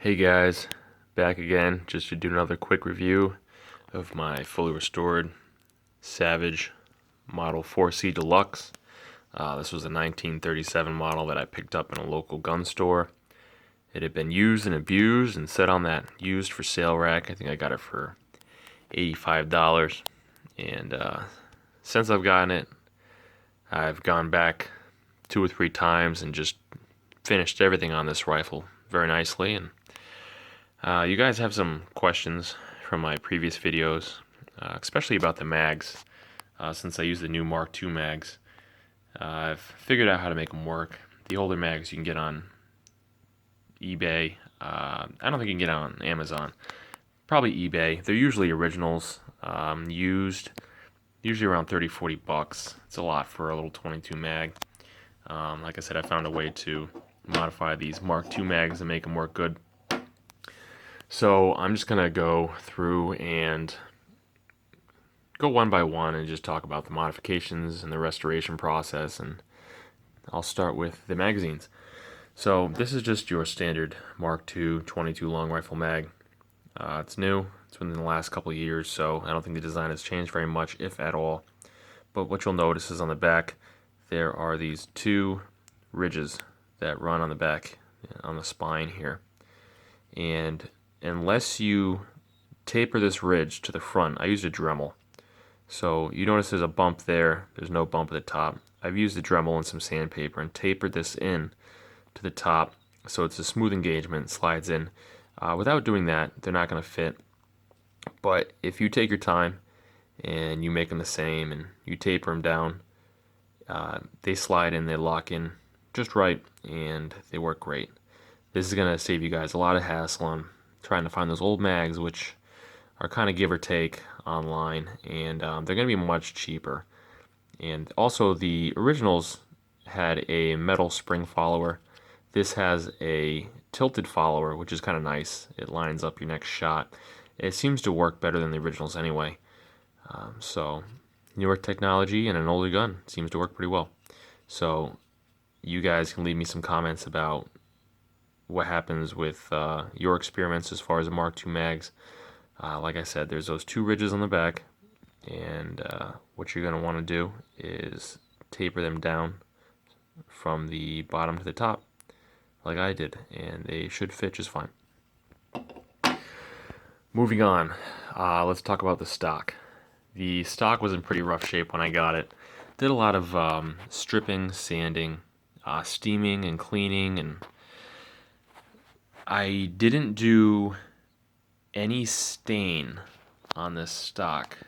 Hey guys, back again just to do another quick review of my fully restored Savage Model 4C Deluxe. This was a 1937 model that I picked up in a local gun store. It had been used and abused and set on that used for sale rack. I think I got it for $85. And since I've gotten it, I've gone back 2 or 3 times and just finished everything on this rifle very nicely. And you guys have some questions from my previous videos, especially about the mags. Since I use the new Mark II mags, I've figured out how to make them work. The older mags you can get on eBay. I don't think you can get on Amazon. Probably eBay. They're usually originals, used, usually around 30-40 bucks. It's a lot for a little 22 mag. Like I said, I found a way to modify these Mark II mags and make them work good. So I'm just going to go through and go one by one and just talk about the modifications and the restoration process, and I'll start with the magazines. So this is just your standard Mark II 22 long rifle mag. It's new. It's been in the last couple of years, so I don't think the design has changed very much, if at all. But what you'll notice is on the back there are these two ridges that run on the back, on the spine here. And unless you taper this ridge to the front, I used a Dremel. So you notice there's a bump there, there's no bump at the top. I've used a Dremel and some sandpaper and tapered this in to the top so it's a smooth engagement, slides in. Without doing that, they're not going to fit. But if you take your time and you make them the same and you taper them down, they slide in, they lock in just right, and they work great. This is going to save you guys a lot of hassle on trying to find those old mags, which are kind of give or take online, and they're going to be much cheaper. And also the originals had a metal spring follower. This has a tilted follower, which is kind of nice. It lines up your next shot. It seems to work better than the originals anyway. So newer technology and an older gun seems to work pretty well. So you guys can leave me some comments about what happens with your experiments as far as the Mark II mags. Like I said, there's those two ridges on the back, and what you're going to want to do is taper them down from the bottom to the top, like I did, and they should fit just fine. Moving on, let's talk about the stock. The stock was in pretty rough shape when I got it. Did a lot of stripping, sanding, steaming, and cleaning, and I didn't do any stain on this stock.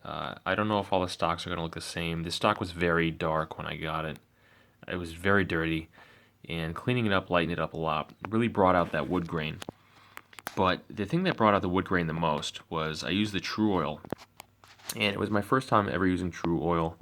I don't know if all the stocks are going to look the same. The stock was very dark when I got it. It was very dirty, and cleaning it up, lightening it up a lot, really brought out that wood grain. But the thing that brought out the wood grain the most was I used the True Oil, and it was my first time ever using True Oil.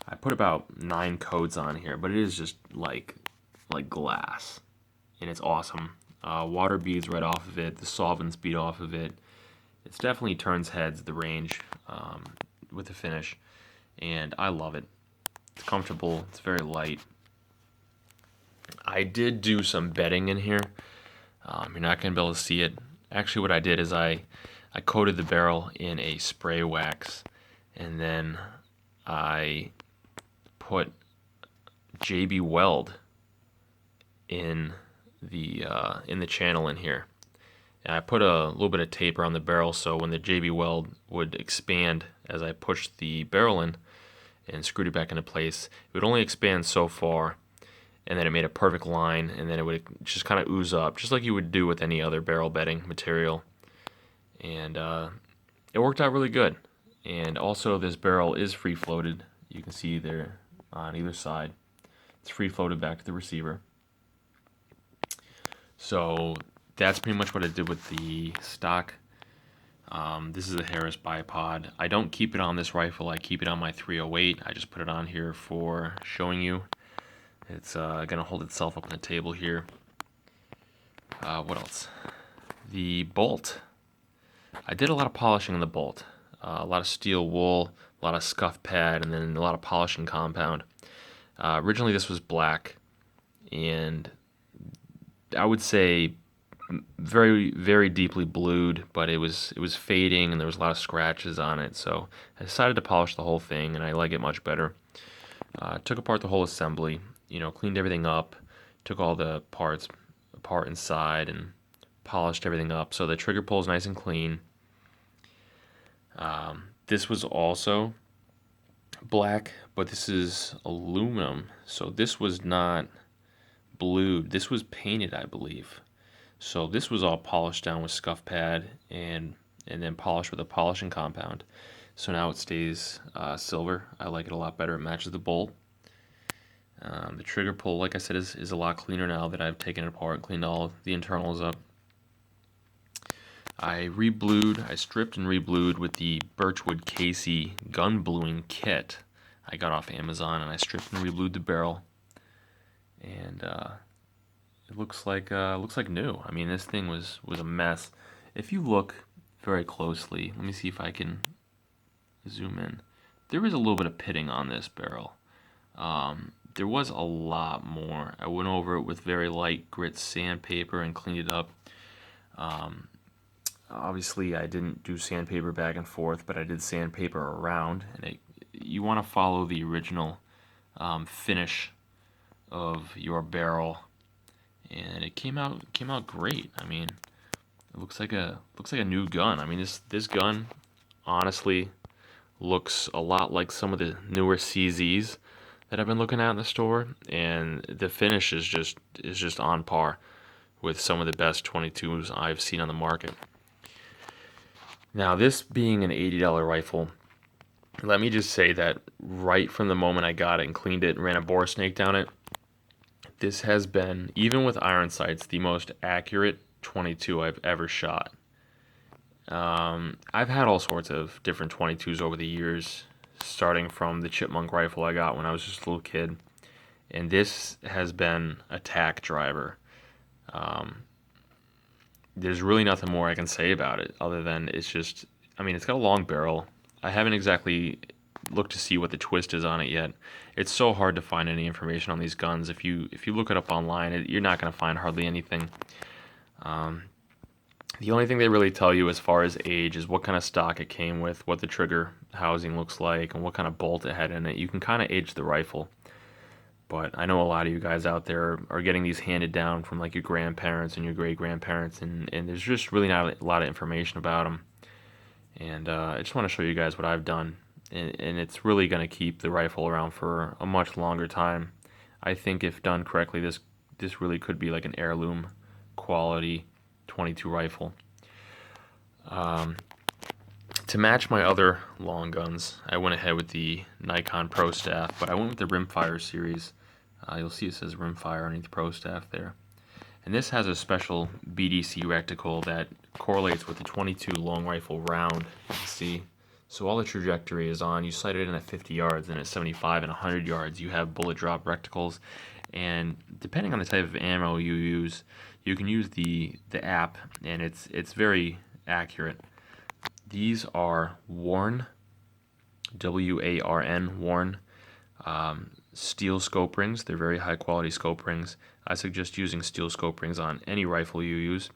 I put about 9 coats on here, but it is just like glass, and it's awesome. Water beads right off of it, the solvents bead off of it. It definitely turns heads, the range, with the finish, and I love it. It's comfortable, it's very light. I did do some bedding in here. You're not going to be able to see it. Actually, what I did is I coated the barrel in a spray wax, and then I put JB Weld in the channel in here. And I put a little bit of taper on the barrel so when the JB Weld would expand as I pushed the barrel in and screwed it back into place, it would only expand so far, and then it made a perfect line, and then it would just kind of ooze up, just like you would do with any other barrel bedding material. And it worked out really good. And also this barrel is free floated. You can see there on either side. It's free floated back to the receiver. So that's pretty much what I did with the stock. This is a Harris Bipod. I don't keep it on this rifle. I keep it on my 308. I just put it on here for showing you. It's going to hold itself up on the table here. What else? The bolt. I did a lot of polishing on the bolt. A lot of steel wool, a lot of scuff pad, and then a lot of polishing compound. Originally this was black, and I would say very, very deeply blued, but it was fading and there was a lot of scratches on it. So I decided to polish the whole thing, and I like it much better. Took apart the whole assembly, cleaned everything up, took all the parts apart inside, and polished everything up so the trigger pull is nice and clean. This was also black, but this is aluminum, so this was not blued. This was painted, I believe. So this was all polished down with scuff pad and then polished with a polishing compound. So now it stays silver. I like it a lot better. It matches the bolt. The trigger pull, like I said, is a lot cleaner now that I've taken it apart and cleaned all the internals up. I stripped and reblued with the Birchwood Casey gun bluing kit I got off Amazon, and I stripped and reblued the barrel, and it looks like new. I mean, this thing was a mess. If you look very closely, let me see if I can zoom in. There is a little bit of pitting on this barrel. There was a lot more. I went over it with very light grit sandpaper and cleaned it up. Obviously, I didn't do sandpaper back and forth, but I did sandpaper around. And you want to follow the original finish of your barrel, and it came out great. I mean, it looks like a new gun. I mean, this gun honestly looks a lot like some of the newer CZs that I've been looking at in the store, and the finish is just on par with some of the best 22s I've seen on the market. Now, this being an $80 rifle, let me just say that right from the moment I got it and cleaned it and ran a bore snake down it, this has been, even with iron sights, the most accurate 22 I've ever shot. I've had all sorts of different 22s over the years, starting from the chipmunk rifle I got when I was just a little kid, and this has been a tack driver. There's really nothing more I can say about it other than it's got a long barrel. I haven't exactly looked to see what the twist is on it yet. It's so hard to find any information on these guns. If you look it up online, you're not going to find hardly anything. The only thing they really tell you as far as age is what kind of stock it came with, what the trigger housing looks like, and what kind of bolt it had in it. You can kind of age the rifle. But I know a lot of you guys out there are getting these handed down from like your grandparents and your great-grandparents, and there's just really not a lot of information about them. And I just want to show you guys what I've done. And it's really going to keep the rifle around for a much longer time. I think if done correctly, this really could be like an heirloom quality 22 rifle. To match my other long guns, I went ahead with the Nikon Pro Staff, but I went with the Rimfire series. You'll see it says Rimfire underneath the Pro Staff there. And this has a special BDC reticle that correlates with the 22 long rifle round. You can see. So all the trajectory is on. You sight it in at 50 yards, and at 75 and 100 yards, you have bullet drop reticles. And depending on the type of ammo you use, you can use the app, and it's very accurate. These are Warn, W-A-R-N, Warn, steel scope rings. They're very high quality scope rings. I suggest using steel scope rings on any rifle you use.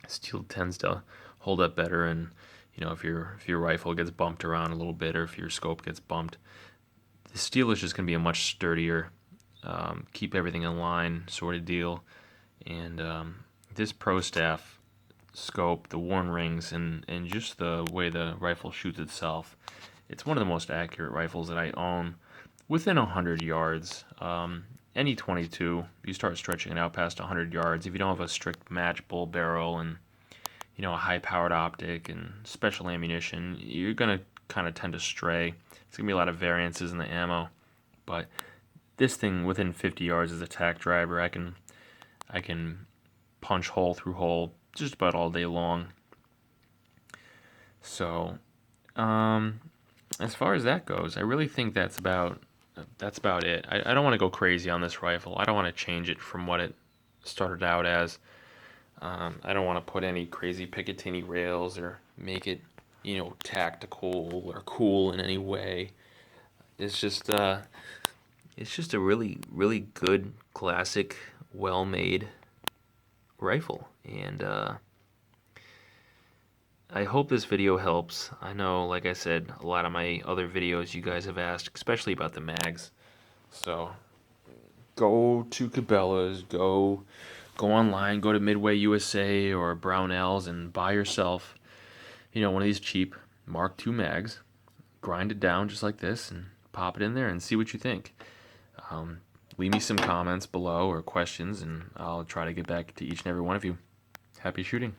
Steel tends to hold up better, and if your rifle gets bumped around a little bit, or if your scope gets bumped, the steel is just going to be a much sturdier, keep everything in line sort of deal. And this Pro Staff scope, the Warn rings, and just the way the rifle shoots itself, it's one of the most accurate rifles that I own. Within 100 yards, any 22, you start stretching it out past 100 yards. If you don't have a strict match bull barrel and a high-powered optic and special ammunition, you're gonna kind of tend to stray. It's gonna be a lot of variances in the ammo, but this thing within 50 yards is a tack driver. I can punch hole through hole just about all day long. So, as far as that goes, I really think that's about it. I don't want to go crazy on this rifle. I don't want to change it from what it started out as. I don't want to put any crazy Picatinny rails or make it, tactical or cool in any way. It's just a really, really good, classic, well-made rifle. And I hope this video helps. I know, like I said, a lot of my other videos you guys have asked, especially about the mags. So go to Cabela's, go online, go to Midway USA or Brownells and buy yourself, one of these cheap Mark II mags. Grind it down just like this and pop it in there and see what you think. Leave me some comments below or questions, and I'll try to get back to each and every one of you. Happy shooting.